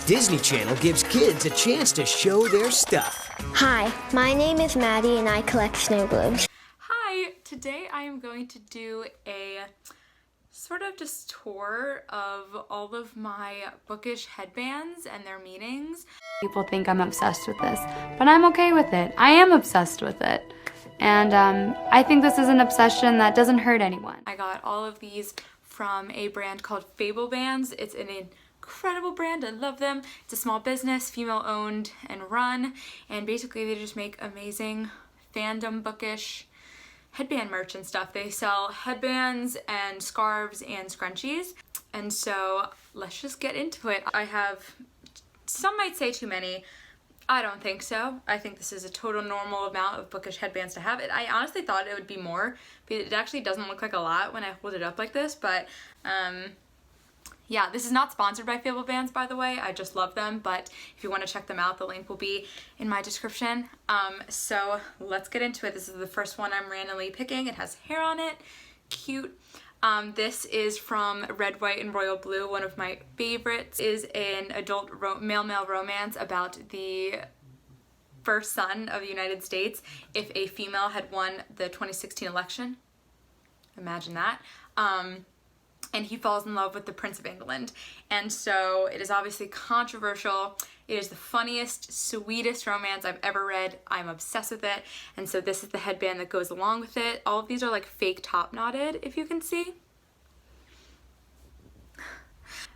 Disney Channel gives kids a chance to show their stuff. Hi, my name is Maddie and I collect snow globes. Hi, today I am going to do a sort of just tour of all of my bookish headbands and their meanings. People think I'm obsessed with this, but I'm okay with it. I am obsessed with it. And I think this is an obsession that doesn't hurt anyone. I got all of these from a brand called Fablebands. It's an incredible brand. I love them. It's a small business, female owned and run, and basically they just make amazing fandom bookish headband merch and stuff. They sell headbands and scarves and scrunchies, and so let's just get into it. I have, some might say too many. I don't think so. I think this is a total normal amount of bookish headbands to have. I honestly thought it would be more, but it actually doesn't look like a lot when I hold it up like this, but yeah, this is not sponsored by Fablebands, by the way. I just love them, but if you want to check them out, the link will be in my description. So let's get into it. This is the first one I'm randomly picking. It has hair on it. Cute. This is from Red, White, and Royal Blue. One of my favorites is an adult male-male romance about the first son of the United States if a female had won the 2016 election. Imagine that. And he falls in love with the Prince of England. And so it is obviously controversial. It is the funniest, sweetest romance I've ever read. I'm obsessed with it. And so this is the headband that goes along with it. All of these are like fake top knotted, if you can see.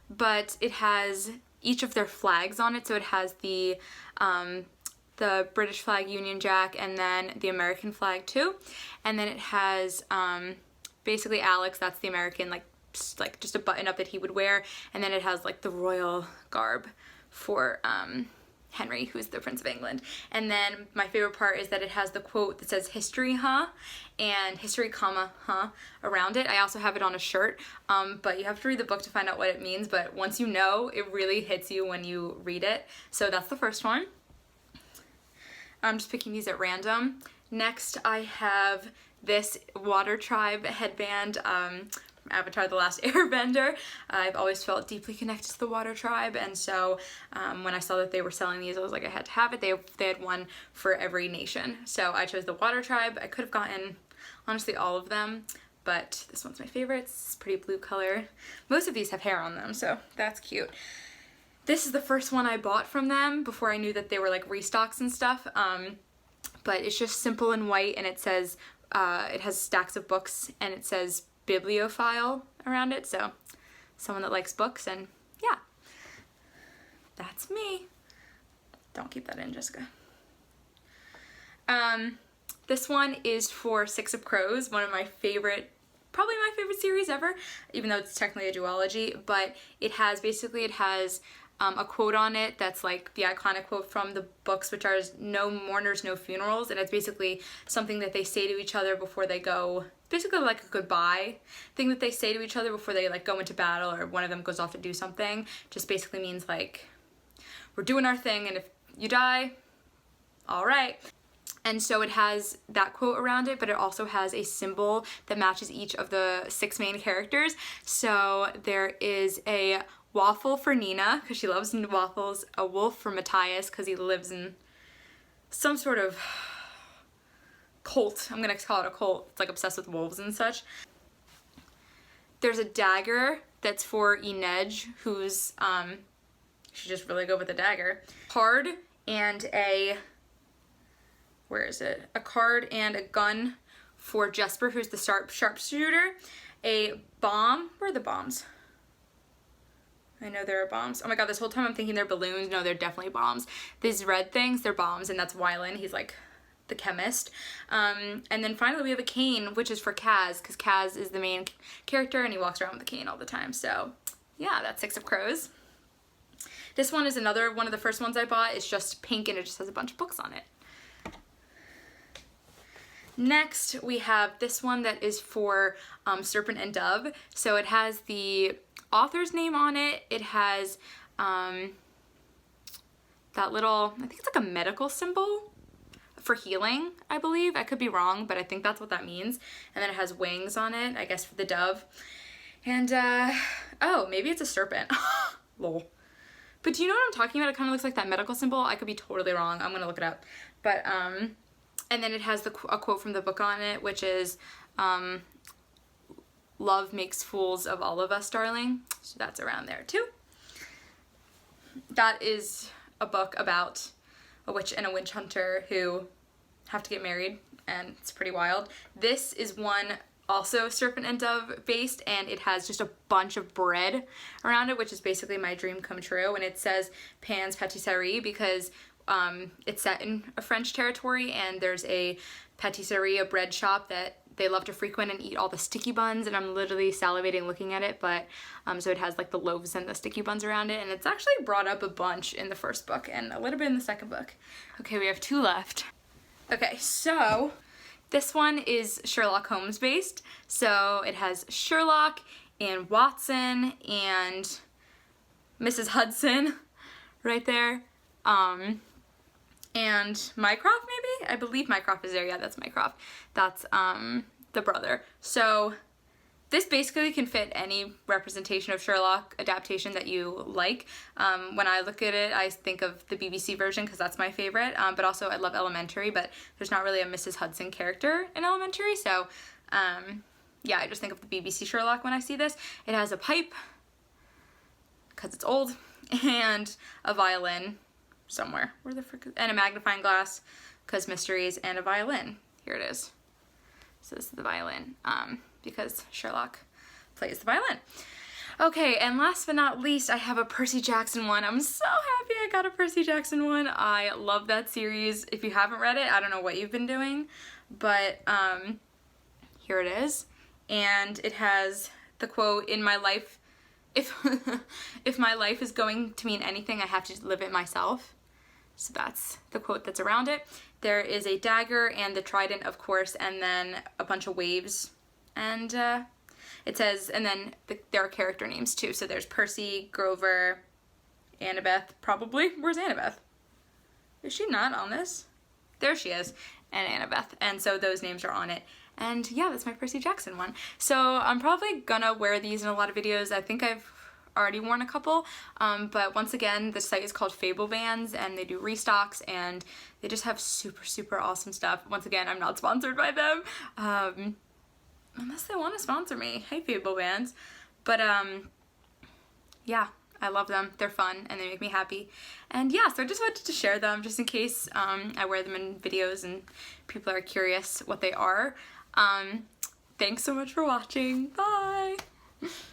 But it has each of their flags on it. So it has the British flag, Union Jack, and then the American flag too. And then it has basically Alex, that's the American, like just a button up that he would wear, and then it has like the royal garb for Henry, who's the Prince of England. And then my favorite part is that it has the quote that says history, huh, and history, comma, huh, around it. I also have it on a shirt, but you have to read the book to find out what it means, but once you know, it really hits you when you read it. So that's the first one. I'm just picking these at random. Next I have this Water Tribe headband Avatar: The Last Airbender. I've always felt deeply connected to the Water Tribe, and so when I saw that they were selling these, I was like, I had to have it. They had one for every nation, so I chose the Water Tribe. I could have gotten honestly all of them, but this one's my favorite. It's a pretty blue color. Most of these have hair on them, so that's cute. This is the first one I bought from them before I knew that they were like restocks and stuff, but it's just simple and white, and it says it has stacks of books, and it says bibliophile around it, so someone that likes books, and yeah, that's me. Don't keep that in, Jessica. This one is for Six of Crows, one of my favorite, probably my favorite series ever, even though it's technically a duology, but it has a quote on it that's like the iconic quote from the books, which are no mourners, no funerals, and it's basically something that they say to each other before they go, basically like a goodbye thing that they say to each other before they like go into battle, or one of them goes off to do something. Just basically means like, we're doing our thing, and if you die, all right. And so it has that quote around it, but it also has a symbol that matches each of the 6 main characters. So there is a waffle for Nina, because she loves waffles, a wolf for Matthias, because he lives in some sort of cult. I'm gonna call it a cult. It's like obsessed with wolves and such. There's a dagger that's for Inej, who's, she's just really good with a dagger. Card and a, where is it? A card and a gun for Jesper, who's the sharpshooter. A bomb, where are the bombs? I know there are bombs. Oh my god, this whole time I'm thinking they're balloons. No, they're definitely bombs. These red things, they're bombs, and that's Wylan. He's like the chemist. And then finally we have a cane, which is for Kaz, because Kaz is the main character and he walks around with a cane all the time. So yeah, that's Six of Crows. This one is another one of the first ones I bought. It's just pink and it just has a bunch of books on it. Next, we have this one that is for Serpent and Dove. So it has the author's name on it. It has that little, I think it's like a medical symbol for healing, I believe. I could be wrong, but I think that's what that means. And then it has wings on it, I guess for the dove. And, oh, maybe it's a serpent. Lol. But do you know what I'm talking about? It kind of looks like that medical symbol. I could be totally wrong. I'm gonna look it up. But, and then it has a quote from the book on it, which is, love makes fools of all of us, darling. So that's around there too. That is a book about a witch and a witch hunter who have to get married, and it's pretty wild. This is one also serpent and dove based, and it has just a bunch of bread around it, which is basically my dream come true. And it says Pan's Patisserie because it's set in a French territory, and there's a patisserie, a bread shop that they love to frequent and eat all the sticky buns, and I'm literally salivating looking at it. But so it has like the loaves and the sticky buns around it, and it's actually brought up a bunch in the first book and a little bit in the second book. Okay, we have 2 left. Okay, so this one is Sherlock Holmes based. So it has Sherlock and Watson and Mrs. Hudson right there. And Mycroft, maybe? I believe Mycroft is there. Yeah, that's Mycroft. That's the brother. So this basically can fit any representation of Sherlock adaptation that you like. When I look at it, I think of the BBC version because that's my favorite, but also I love Elementary, but there's not really a Mrs. Hudson character in Elementary, so yeah, I just think of the BBC Sherlock when I see this. It has a pipe, because it's old, and a violin somewhere. Where the frick is, and a magnifying glass, because mysteries, and a violin. Here it is. So this is the violin, because Sherlock plays the violin. Okay, and last but not least, I have a Percy Jackson one. I'm so happy I got a Percy Jackson one. I love that series. If you haven't read it, I don't know what you've been doing, but here it is. And it has the quote, "In my life, if if my life is going to mean anything, I have to live it myself." So that's the quote that's around it. There is a dagger and the trident, of course, and then a bunch of waves. And it says, and then there are character names too. So there's Percy, Grover, Annabeth, probably. Where's Annabeth? Is she not on this? There she is, and Annabeth. And so those names are on it. And yeah, that's my Percy Jackson one. So I'm probably gonna wear these in a lot of videos. I think I've already worn a couple, but once again, the site is called Fablebands, and they do restocks, and they just have super, super awesome stuff. Once again, I'm not sponsored by them, unless they want to sponsor me. Hey, Fablebands. But yeah, I love them. They're fun, and they make me happy. And yeah, so I just wanted to share them, just in case I wear them in videos and people are curious what they are. Thanks so much for watching. Bye!